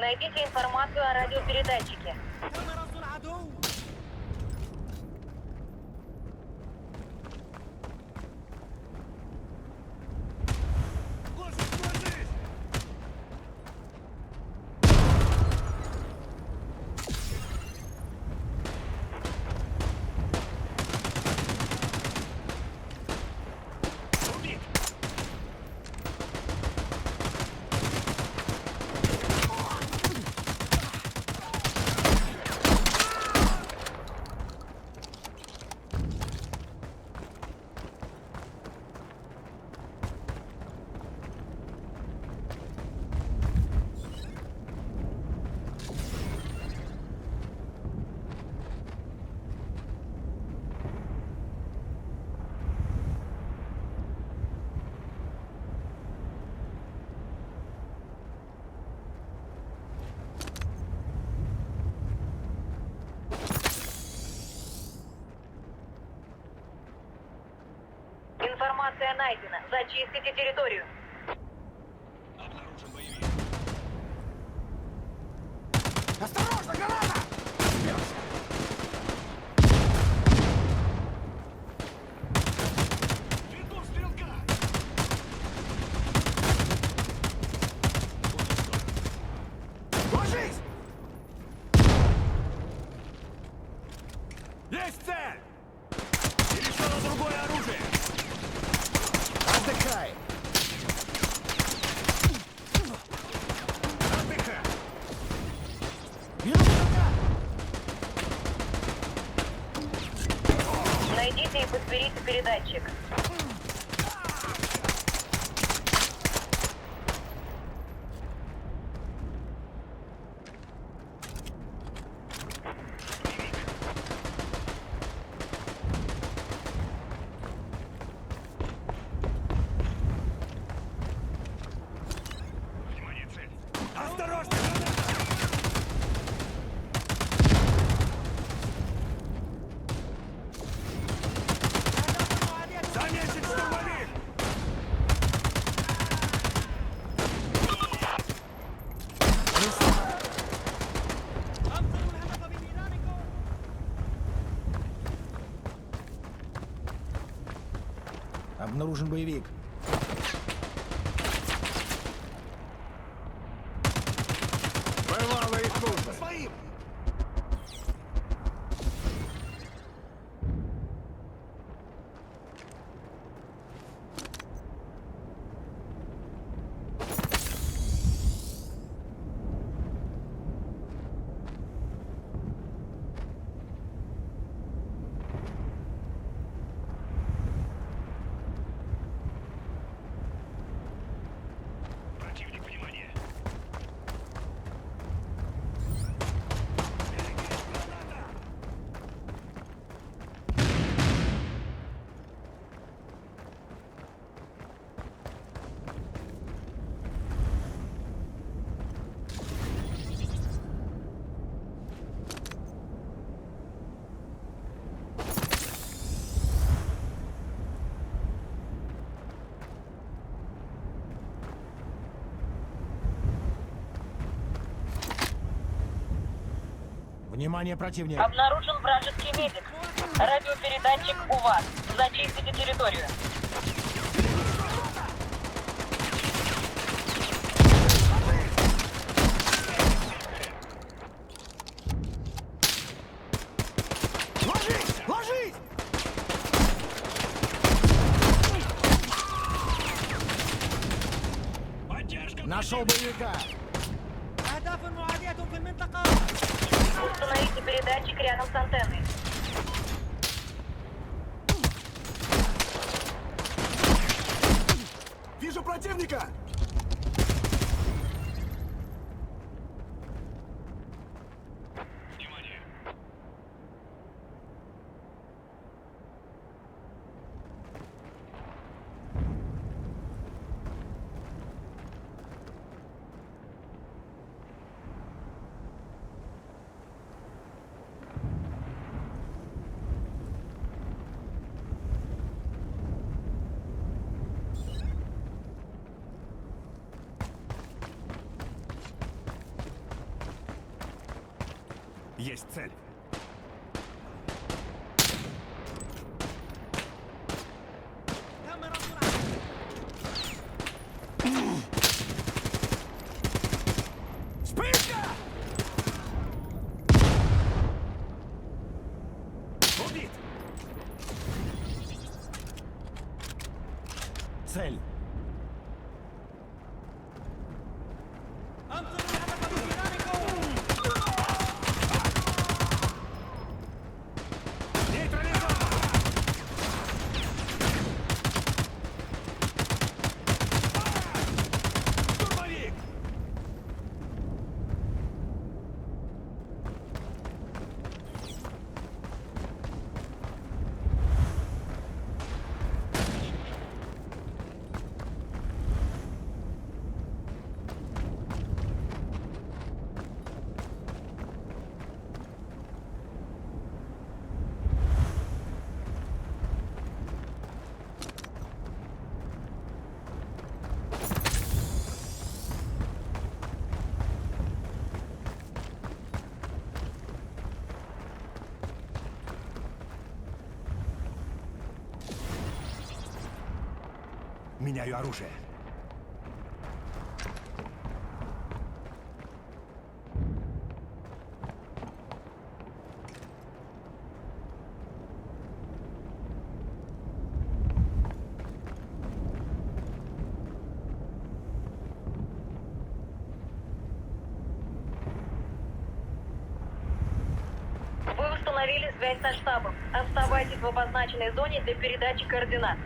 Найдите информацию о радиопередатчике. Информация найдена. Зачистите территорию. Обнаружен боевик. Осторожно, граната! Веду стрелка! Ложись! Есть цель! Перешел на другое оружие! Отдыхай! Отдыхай! Беру врага! Найдите и подберите передатчик. Внимание, цель! Осторожно, граната! Заметить штурмовик! Обнаружен боевик. Бывало искусство! Своим! Противник, внимание! Граната! Внимание, противник! Обнаружен вражеский медик. Радиопередатчик у вас. Зачистите территорию. Ложись! Ложись! Поддержка! Нашел боевика! أهداف معادية في المنطقة. Установите передатчик рядом с антенной. Вижу противника! Внимание! Есть цель. تم رصد العدو. Вспышка! Убит! Цель. أنصروا الهدف بسنانكم. Нейтрализован! Штурмовик! Меняю оружие. Вы установили связь со штабом. Оставайтесь в обозначенной зоне для передачи координат.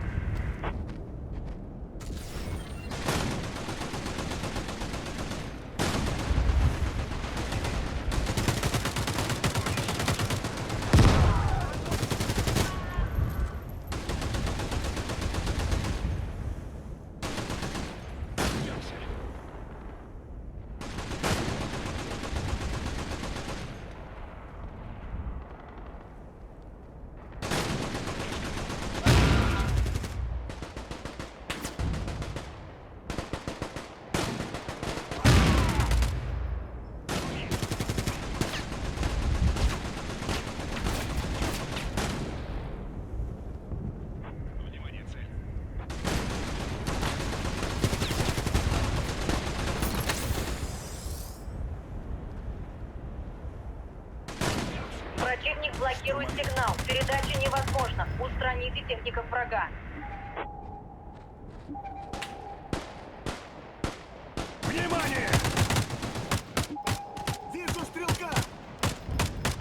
Внимание, цель. Противник блокирует сигнал. Передача невозможна. Устраните техников врага. Внимание! Вижу стрелка.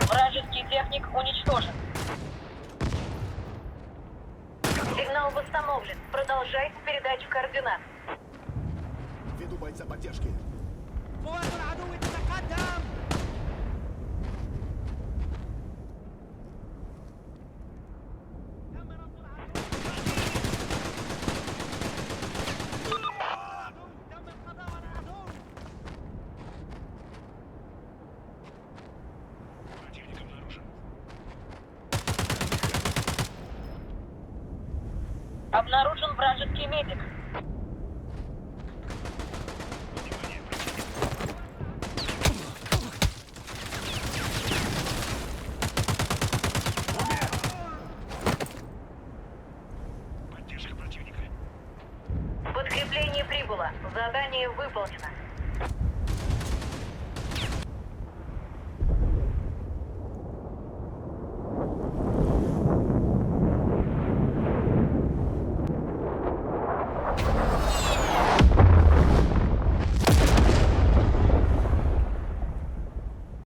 Вражеский техник уничтожен. Сигнал восстановлен. Продолжайте передачу координат. Веду бойца поддержки. قوات العدو تتقدم. تم رصد العدو. تم القضاء على العدو. Противник обнаружен. Обнаружен вражеский медик. Внимание, поддержка противника. Подкрепление прибыло. Задание выполнено.